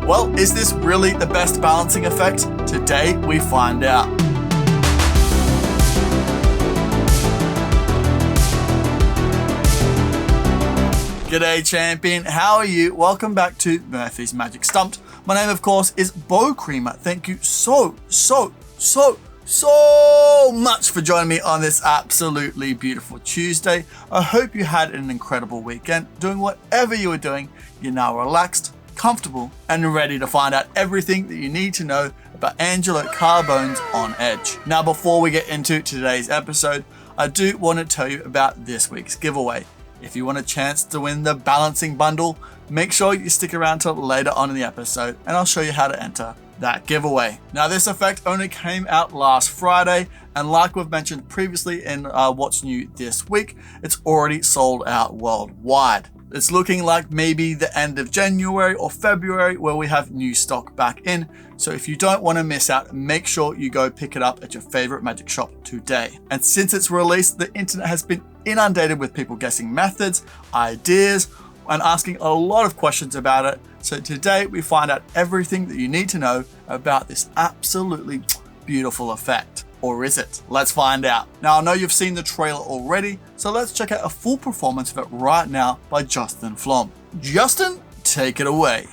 Well, is this really the best balancing effect? Today we find out. G'day champion, how are you? Welcome back to Murphy's Magic Stumped. My name of course is Beau Creamer. Thank you so much for joining me on this absolutely beautiful Tuesday. I hope you had an incredible weekend. Doing whatever you were doing, you're now relaxed, comfortable, and ready to find out everything that you need to know about Angelo Carbone's On Edge. Now, before we get into today's episode, I do want to tell you about this week's giveaway. If you want a chance to win the balancing bundle, make sure you stick around till later on in the episode and I'll show you how to enter that giveaway. Now, this effect only came out last Friday, and like we've mentioned previously in What's New This Week, it's already sold out worldwide. It's looking like maybe the end of January or February where we have new stock back in. So if you don't want to miss out, make sure you go pick it up at your favorite magic shop today. And since it's released, the internet has been inundated with people guessing methods, ideas, and asking a lot of questions about it. So today we find out everything that you need to know about this absolutely beautiful effect. Or is it? Let's find out. Now, I know you've seen the trailer already, so let's check out a full performance of it right now by Justin Flom. Justin, take it away.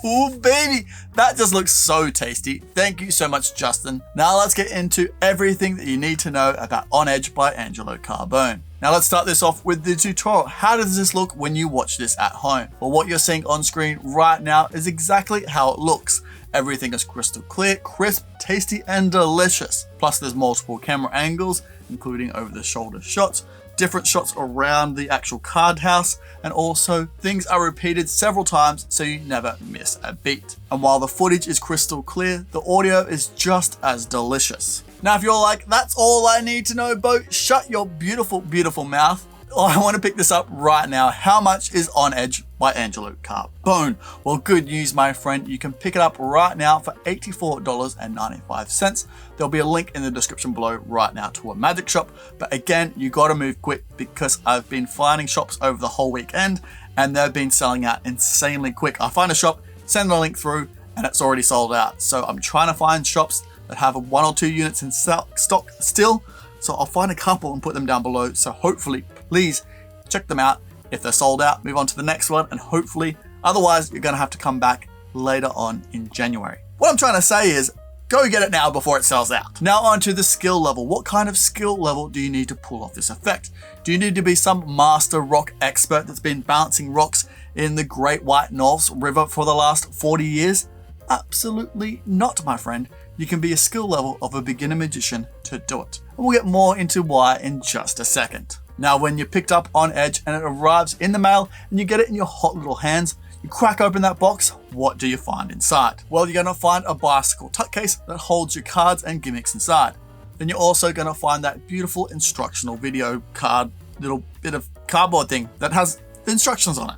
Ooh, baby, that just looks so tasty. Thank you so much, Justin. Now let's get into everything that you need to know about On Edge by Angelo Carbone. Now let's start this off with the tutorial. How does this look when you watch this at home? Well, what you're seeing on screen right now is exactly how it looks. Everything is crystal clear, crisp, tasty, and delicious. Plus there's multiple camera angles, including over the shoulder shots, different shots around the actual card house, and also things are repeated several times so you never miss a beat. And while the footage is crystal clear, the audio is just as delicious. Now, if you're like, that's all I need to know, Beau, shut your beautiful mouth. I want to pick this up right now. How much is On Edge by Angelo Carbone? Well, good news, my friend. You can pick it up right now for $84.95. There'll be a link in the description below right now to a magic shop. But again, you got to move quick because I've been finding shops over the whole weekend and they've been selling out insanely quick. I find a shop, send the link through, and it's already sold out. So I'm trying to find shops that have 1 or 2 units in stock still. So I'll find a couple and put them down below. So hopefully, please check them out. If they're sold out, move on to the next one, and hopefully, otherwise you're gonna have to come back later on in January. What I'm trying to say is, go get it now before it sells out. Now on to the skill level. What kind of skill level do you need to pull off this effect? Do you need to be some master rock expert that's been balancing rocks in the Great White North's River for the last 40 years? Absolutely not, my friend. You can be a skill level of a beginner magician to do it. And we'll get more into why in just a second. Now, when you're picked up On Edge and it arrives in the mail and you get it in your hot little hands, you crack open that box, what do you find inside? Well, you're gonna find a bicycle tuck case that holds your cards and gimmicks inside. Then you're also gonna find that beautiful instructional video card, little bit of cardboard thing that has the instructions on it.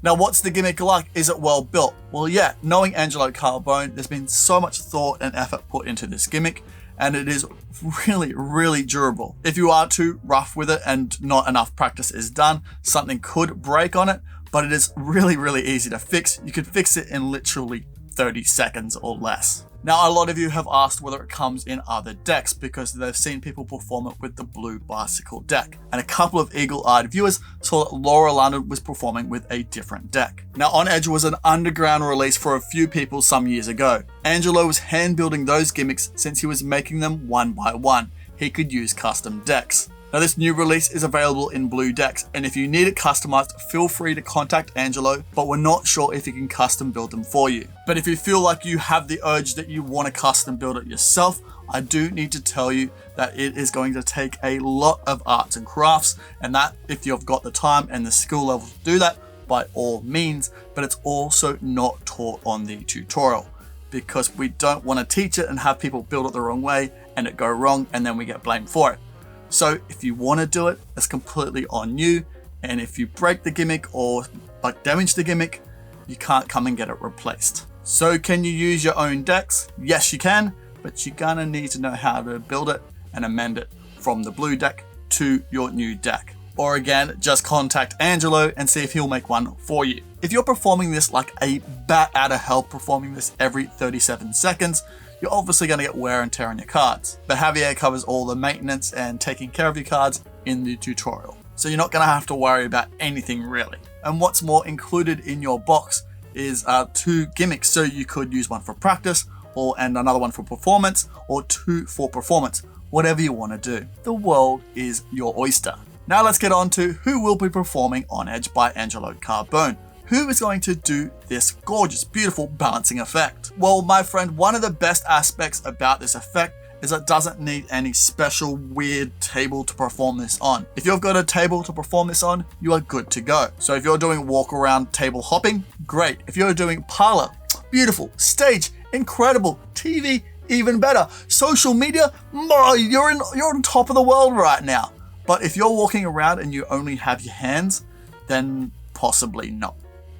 Now, what's the gimmick like? Is it well built? Well, yeah, knowing Angelo Carbone, there's been so much thought and effort put into this gimmick, and it is really durable. If you are too rough with it and not enough practice is done, something could break on it, but it is really easy to fix. You could fix it in literally 30 seconds or less. Now, a lot of you have asked whether it comes in other decks because they've seen people perform it with the blue bicycle deck. And a couple of eagle-eyed viewers saw that Laura London was performing with a different deck. Now, On Edge was an underground release for a few people some years ago. Angelo was hand building those gimmicks since he was making them one by one. He could use custom decks. Now, this new release is available in blue decks, and if you need it customized, feel free to contact Angelo, but we're not sure if he can custom build them for you. But if you feel like you have the urge that you want to custom build it yourself, I do need to tell you that it is going to take a lot of arts and crafts, and that if you've got the time and the skill level to do that, by all means, but it's also not taught on the tutorial, because we don't want to teach it and have people build it the wrong way and it go wrong and then we get blamed for it. So if you want to do it, it's completely on you. And if you break the gimmick or damage the gimmick, you can't come and get it replaced. So can you use your own decks? Yes, you can, but you're gonna need to know how to build it and amend it from the blue deck to your new deck. Or again, just contact Angelo and see if he'll make one for you. If you're performing this like a bat out of hell, performing this every 37 seconds, you're obviously going to get wear and tear on your cards. But Javier covers all the maintenance and taking care of your cards in the tutorial. So you're not going to have to worry about anything really. And what's more, included in your box is 2 gimmicks. So you could use one for practice and another one for performance, or 2 for performance, whatever you want to do. The world is your oyster. Now let's get on to who will be performing On Edge by Angelo Carbone. Who is going to do this gorgeous, beautiful balancing effect? Well, my friend, one of the best aspects about this effect is it doesn't need any special weird table to perform this on. If you've got a table to perform this on, you are good to go. So if you're doing walk around table hopping, great. If you're doing parlor, beautiful. Stage, incredible. TV, even better. Social media, you're on top of the world right now. But if you're walking around and you only have your hands, then possibly not.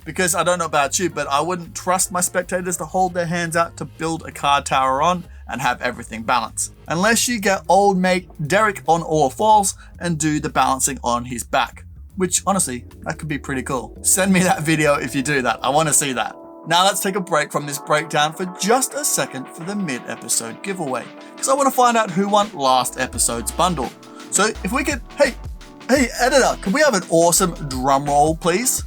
Because I don't know about you, but I wouldn't trust my spectators to hold their hands out to build a card tower on and have everything balanced. Unless you get old mate Derek on all fours and do the balancing on his back. Which honestly, that could be pretty cool. Send me that video if you do that. I want to see that. Now let's take a break from this breakdown for just a second for the mid-episode giveaway. Because I want to find out who won last episode's bundle. So if we could, hey editor, can we have an awesome drum roll please?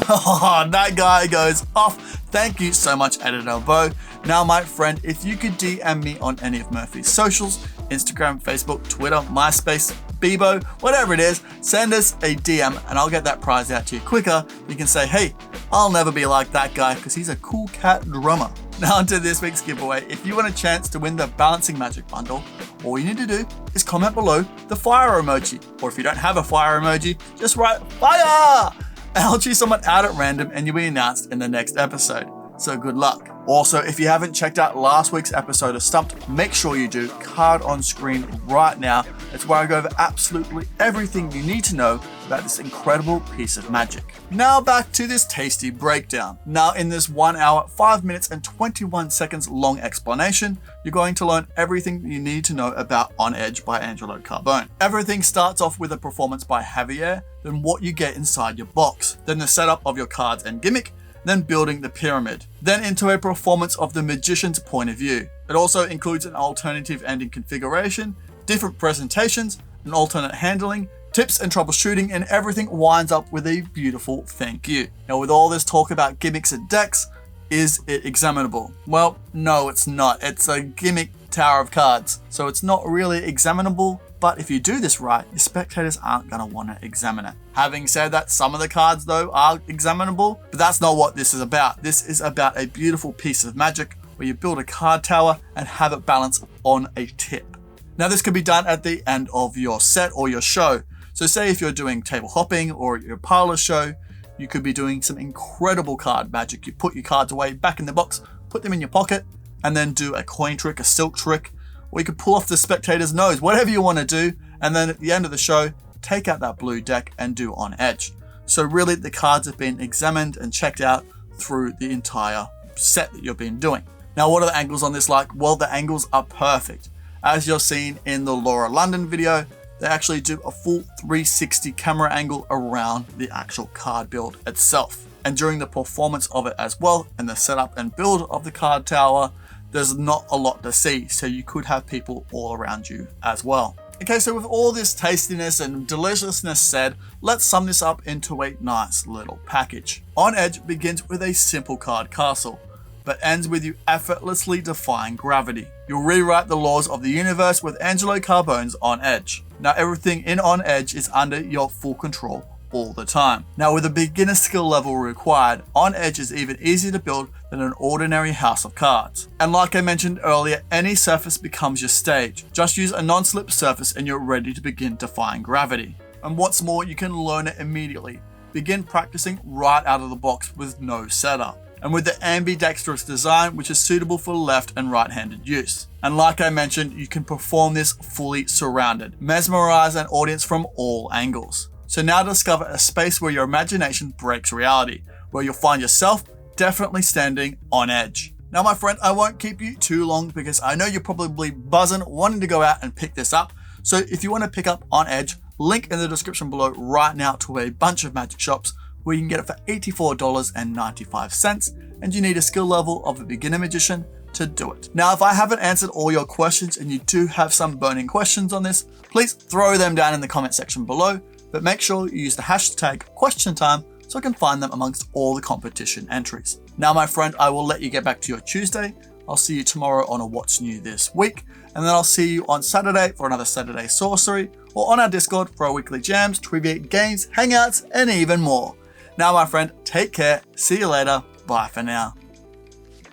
Oh, that guy goes off. Thank you so much, Editor Beau. Now, my friend, if you could DM me on any of Murphy's socials, Instagram, Facebook, Twitter, MySpace, Bebo, whatever it is, send us a DM and I'll get that prize out to you quicker. You can say, hey, I'll never be like that guy because he's a cool cat drummer. Now onto this week's giveaway. If you want a chance to win the Balancing Magic bundle, all you need to do is comment below the fire emoji. Or if you don't have a fire emoji, just write fire! And I'll choose someone out at random and you'll be announced in the next episode. So good luck. Also, if you haven't checked out last week's episode of Stumped, make sure you do. Card on screen right now. It's where I go over absolutely everything you need to know about this incredible piece of magic. Now back to this tasty breakdown. Now in this 1 hour, 5 minutes and 21 seconds long explanation, you're going to learn everything you need to know about On Edge by Angelo Carbone. Everything starts off with a performance by Javier, then what you get inside your box, then the setup of your cards and gimmick, then building the pyramid, then into a performance of the magician's point of view. It also includes an alternative ending configuration, different presentations, an alternate handling, tips and troubleshooting, and everything winds up with a beautiful thank you. Now with all this talk about gimmicks and decks, is it examinable? Well, no, it's not. It's a gimmick tower of cards, so it's not really examinable. But if you do this right, your spectators aren't going to want to examine it. Having said that, some of the cards though are examinable, but that's not what this is about. This is about a beautiful piece of magic where you build a card tower and have it balanced on a tip. Now this could be done at the end of your set or your show. So say if you're doing table hopping or your parlor show, you could be doing some incredible card magic. You put your cards away back in the box, put them in your pocket, and then do a coin trick, a silk trick, or you could pull off the spectator's nose, whatever you want to do. And then at the end of the show, take out that blue deck and do On Edge. So really the cards have been examined and checked out through the entire set that you've been doing. Now, what are the angles on this like? Well, the angles are perfect. As you're seeing in the Laura London video, they actually do a full 360 camera angle around the actual card build itself. And during the performance of it as well, and the setup and build of the card tower, there's not a lot to see, so you could have people all around you as well. Okay, so with all this tastiness and deliciousness said, let's sum this up into a nice little package. On Edge begins with a simple card castle, but ends with you effortlessly defying gravity. You'll rewrite the laws of the universe with Angelo Carbone's On Edge. Now everything in On Edge is under your full control all the time. Now with a beginner skill level required, On Edge is even easier to build than an ordinary house of cards. And like I mentioned earlier, any surface becomes your stage. Just use a non-slip surface and you're ready to begin defying gravity. And what's more, you can learn it immediately. Begin practicing right out of the box with no setup. And with the ambidextrous design, which is suitable for left and right-handed use. And like I mentioned, you can perform this fully surrounded, mesmerize an audience from all angles. So now discover a space where your imagination breaks reality, where you'll find yourself definitely standing on edge. Now my friend, I won't keep you too long because I know you're probably buzzing, wanting to go out and pick this up. So if you want to pick up On Edge, link in the description below right now to a bunch of magic shops where you can get it for $84.95, and you need a skill level of a beginner magician to do it. Now, if I haven't answered all your questions and you do have some burning questions on this, please throw them down in the comment section below, but make sure you use the hashtag #QuestionTime so I can find them amongst all the competition entries. Now, my friend, I will let you get back to your Tuesday. I'll see you tomorrow on a What's New This Week, and then I'll see you on Saturday for another Saturday Sorcery, or on our Discord for our weekly jams, trivia, games, hangouts, and even more. Now, my friend, take care. See you later. Bye for now.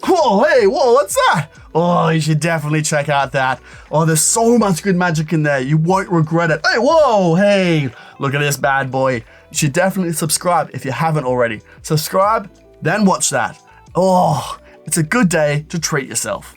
Whoa, hey, whoa, what's that? Oh, you should definitely check out that. Oh, there's so much good magic in there. You won't regret it. Hey, whoa, hey, look at this bad boy. You should definitely subscribe if you haven't already. Subscribe, then watch that. Oh, it's a good day to treat yourself.